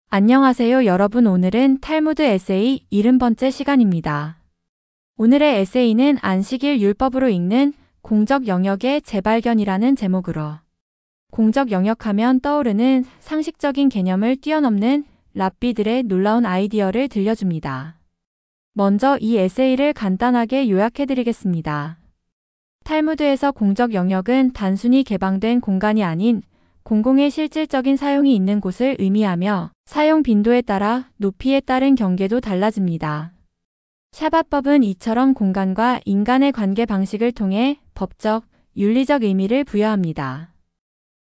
안녕하세요 여러분. 오늘은 탈무드 에세이 70번째 시간입니다. 오늘의 에세이는 안식일 율법으로 읽는 공적 영역의 재발견이라는 제목으로, 공적 영역하면 떠오르는 상식적인 개념을 뛰어넘는 랍비들의 놀라운 아이디어를 들려줍니다. 먼저 이 에세이를 간단하게 요약해드리겠습니다. 탈무드에서 공적 영역은 단순히 개방된 공간이 아닌 공공의 실질적인 사용이 있는 곳을 의미하며, 사용 빈도에 따라 높이에 따른 경계도 달라집니다. 샤밧법은 이처럼 공간과 인간의 관계 방식을 통해 법적, 윤리적 의미를 부여합니다.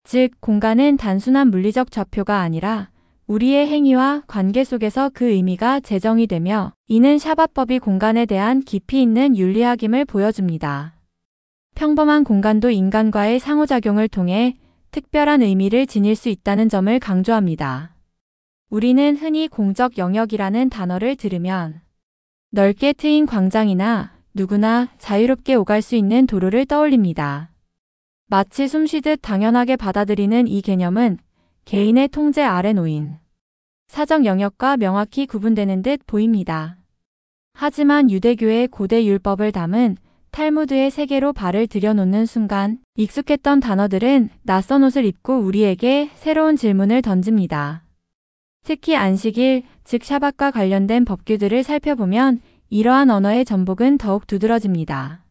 즉, 공간은 단순한 물리적 좌표가 아니라 우리의 행위와 관계 속에서 그 의미가 제정이 되며, 이는 샤밧법이 공간에 대한 깊이 있는 윤리학임을 보여줍니다. 평범한 공간도 인간과의 상호작용을 통해 특별한 의미를 지닐 수 있다는 점을 강조합니다. 우리는 흔히 공적 영역이라는 단어를 들으면 넓게 트인 광장이나 누구나 자유롭게 오갈 수 있는 도로를 떠올립니다. 마치 숨쉬듯 당연하게 받아들이는 이 개념은 개인의 통제 아래 놓인 사적 영역과 명확히 구분되는 듯 보입니다. 하지만 유대교의 고대 율법을 담은 탈무드의 세계로 발을 들여놓는 순간, 익숙했던 단어들은 낯선 옷을 입고 우리에게 새로운 질문을 던집니다. 특히 안식일, 즉 샤밧과 관련된 법규들을 살펴보면 이러한 언어의 전복은 더욱 두드러집니다.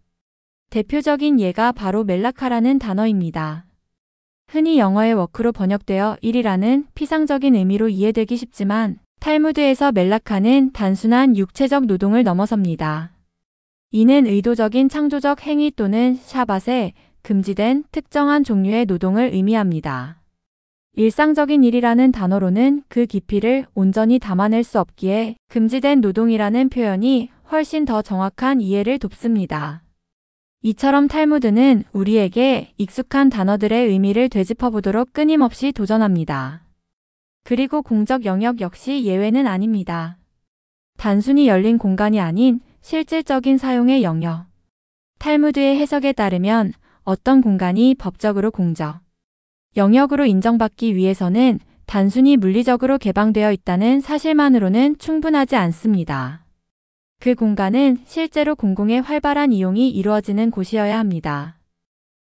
대표적인 예가 바로 멜라카라는 단어입니다. 흔히 영어의 워크로 번역되어 일이라는 피상적인 의미로 이해되기 쉽지만, 탈무드에서 멜라카는 단순한 육체적 노동을 넘어섭니다. 이는 의도적인 창조적 행위 또는 샤밧에 금지된 특정한 종류의 노동을 의미합니다. 일상적인 일이라는 단어로는 그 깊이를 온전히 담아낼 수 없기에 금지된 노동이라는 표현이 훨씬 더 정확한 이해를 돕습니다. 이처럼 탈무드는 우리에게 익숙한 단어들의 의미를 되짚어보도록 끊임없이 도전합니다. 그리고 공적 영역 역시 예외는 아닙니다. 단순히 열린 공간이 아닌 실질적인 사용의 영역. 탈무드의 해석에 따르면 어떤 공간이 법적으로 공적 영역으로 인정받기 위해서는 단순히 물리적으로 개방되어 있다는 사실만으로는 충분하지 않습니다. 그 공간은 실제로 공공의 활발한 이용이 이루어지는 곳이어야 합니다.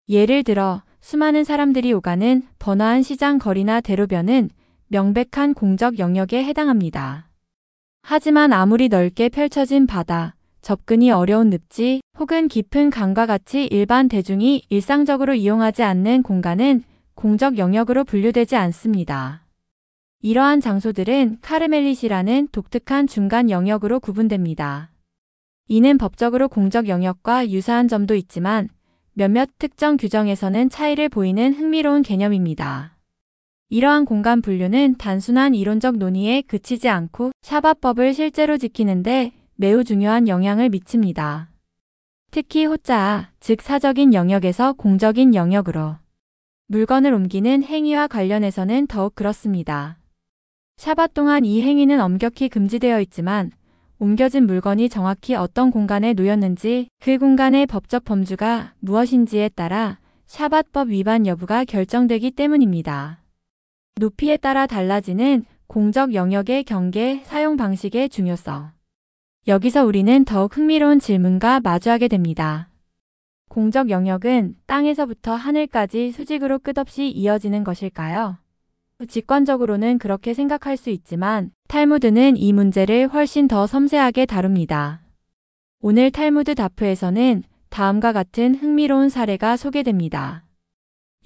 예를 들어 수많은 사람들이 오가는 번화한 시장 거리나 대로변은 명백한 공적 영역에 해당합니다. 하지만 아무리 넓게 펼쳐진 바다, 접근이 어려운 늪지 혹은 깊은 강과 같이 일반 대중이 일상적으로 이용하지 않는 공간은 공적 영역으로 분류되지 않습니다. 이러한 장소들은 카르멜릿이라는 독특한 중간 영역으로 구분됩니다. 이는 법적으로 공적 영역과 유사한 점도 있지만 몇몇 특정 규정에서는 차이를 보이는 흥미로운 개념입니다. 이러한 공간 분류는 단순한 이론적 논의에 그치지 않고 샤밧법을 실제로 지키는데 매우 중요한 영향을 미칩니다. 특히 호자아, 즉 사적인 영역에서 공적인 영역으로 물건을 옮기는 행위와 관련해서는 더욱 그렇습니다. 샤밧 동안 이 행위는 엄격히 금지되어 있지만, 옮겨진 물건이 정확히 어떤 공간에 놓였는지, 그 공간의 법적 범주가 무엇인지에 따라 샤밧법 위반 여부가 결정되기 때문입니다. 높이에 따라 달라지는 공적 영역의 경계 사용 방식의 중요성. 여기서 우리는 더욱 흥미로운 질문과 마주하게 됩니다. 공적 영역은 땅에서부터 하늘까지 수직으로 끝없이 이어지는 것일까요? 직관적으로는 그렇게 생각할 수 있지만 탈무드는 이 문제를 훨씬 더 섬세하게 다룹니다. 오늘 탈무드 다프에서는 다음과 같은 흥미로운 사례가 소개됩니다.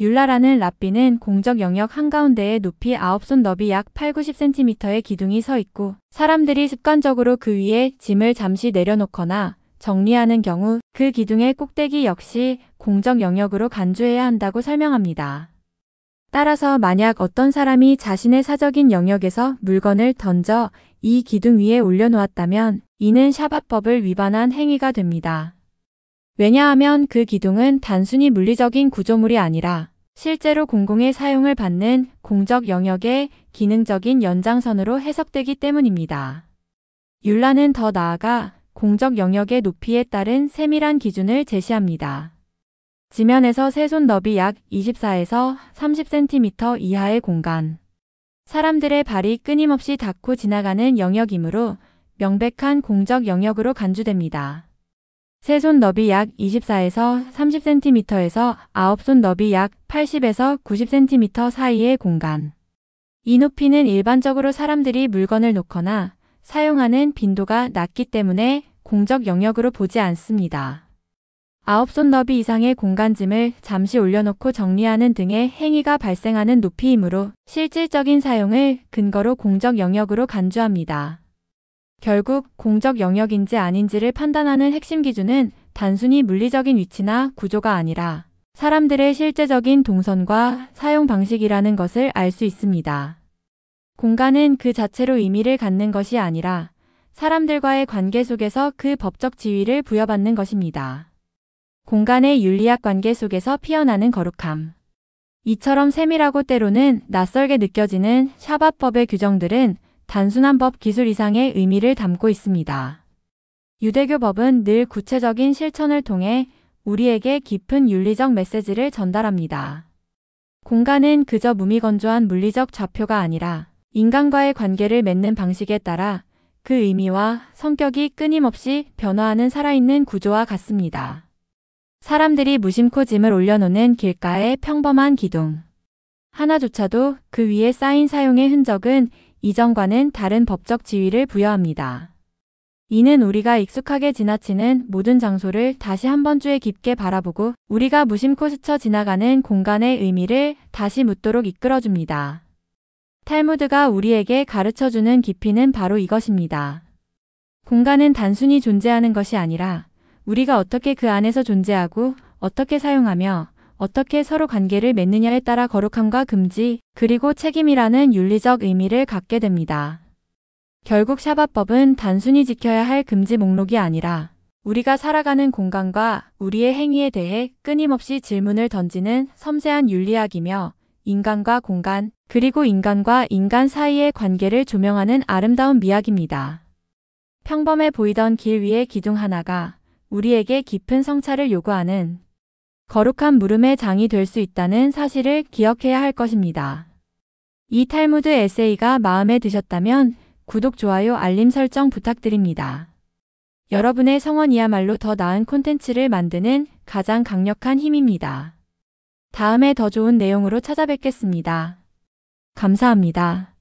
율라라는 랍비는 공적 영역 한가운데에 높이 9손 너비 약 8-90cm의 기둥이 서 있고, 사람들이 습관적으로 그 위에 짐을 잠시 내려놓거나 정리하는 경우 그 기둥의 꼭대기 역시 공적 영역으로 간주해야 한다고 설명합니다. 따라서 만약 어떤 사람이 자신의 사적인 영역에서 물건을 던져 이 기둥 위에 올려놓았다면 이는 샤밧법을 위반한 행위가 됩니다. 왜냐하면 그 기둥은 단순히 물리적인 구조물이 아니라 실제로 공공의 사용을 받는 공적 영역의 기능적인 연장선으로 해석되기 때문입니다. 율라는 더 나아가 공적 영역의 높이에 따른 세밀한 기준을 제시합니다. 지면에서 세 손 너비 약 24에서 30cm 이하의 공간, 사람들의 발이 끊임없이 닿고 지나가는 영역이므로 명백한 공적 영역으로 간주됩니다. 세 손 너비 약 24에서 30cm에서 9손 너비 약 80에서 90cm 사이의 공간. 이 높이는 일반적으로 사람들이 물건을 놓거나 사용하는 빈도가 낮기 때문에 공적 영역으로 보지 않습니다. 9손 너비 이상의 공간짐을 잠시 올려놓고 정리하는 등의 행위가 발생하는 높이이므로 실질적인 사용을 근거로 공적 영역으로 간주합니다. 결국 공적 영역인지 아닌지를 판단하는 핵심 기준은 단순히 물리적인 위치나 구조가 아니라 사람들의 실제적인 동선과 사용 방식이라는 것을 알 수 있습니다. 공간은 그 자체로 의미를 갖는 것이 아니라 사람들과의 관계 속에서 그 법적 지위를 부여받는 것입니다. 공간의 윤리학 관계 속에서 피어나는 거룩함. 이처럼 세밀하고 때로는 낯설게 느껴지는 샤밧법의 규정들은 단순한 법 기술 이상의 의미를 담고 있습니다. 유대교 법은 늘 구체적인 실천을 통해 우리에게 깊은 윤리적 메시지를 전달합니다. 공간은 그저 무미건조한 물리적 좌표가 아니라 인간과의 관계를 맺는 방식에 따라 그 의미와 성격이 끊임없이 변화하는 살아있는 구조와 같습니다. 사람들이 무심코 짐을 올려놓는 길가의 평범한 기둥. 하나조차도 그 위에 쌓인 사용의 흔적은 이전과는 다른 법적 지위를 부여합니다. 이는 우리가 익숙하게 지나치는 모든 장소를 다시 한번 주의 깊게 바라보고 우리가 무심코 스쳐 지나가는 공간의 의미를 다시 묻도록 이끌어줍니다. 탈무드가 우리에게 가르쳐주는 깊이는 바로 이것입니다. 공간은 단순히 존재하는 것이 아니라 우리가 어떻게 그 안에서 존재하고 어떻게 사용하며 어떻게 서로 관계를 맺느냐에 따라 거룩함과 금지, 그리고 책임이라는 윤리적 의미를 갖게 됩니다. 결국 샤밧법은 단순히 지켜야 할 금지 목록이 아니라 우리가 살아가는 공간과 우리의 행위에 대해 끊임없이 질문을 던지는 섬세한 윤리학이며 인간과 공간, 그리고 인간과 인간 사이의 관계를 조명하는 아름다운 미학입니다. 평범해 보이던 길 위의 기둥 하나가 우리에게 깊은 성찰을 요구하는 거룩한 물음의 장이 될 수 있다는 사실을 기억해야 할 것입니다. 이 탈무드 에세이가 마음에 드셨다면 구독, 좋아요, 알림 설정 부탁드립니다. 여러분의 성원이야말로 더 나은 콘텐츠를 만드는 가장 강력한 힘입니다. 다음에 더 좋은 내용으로 찾아뵙겠습니다. 감사합니다.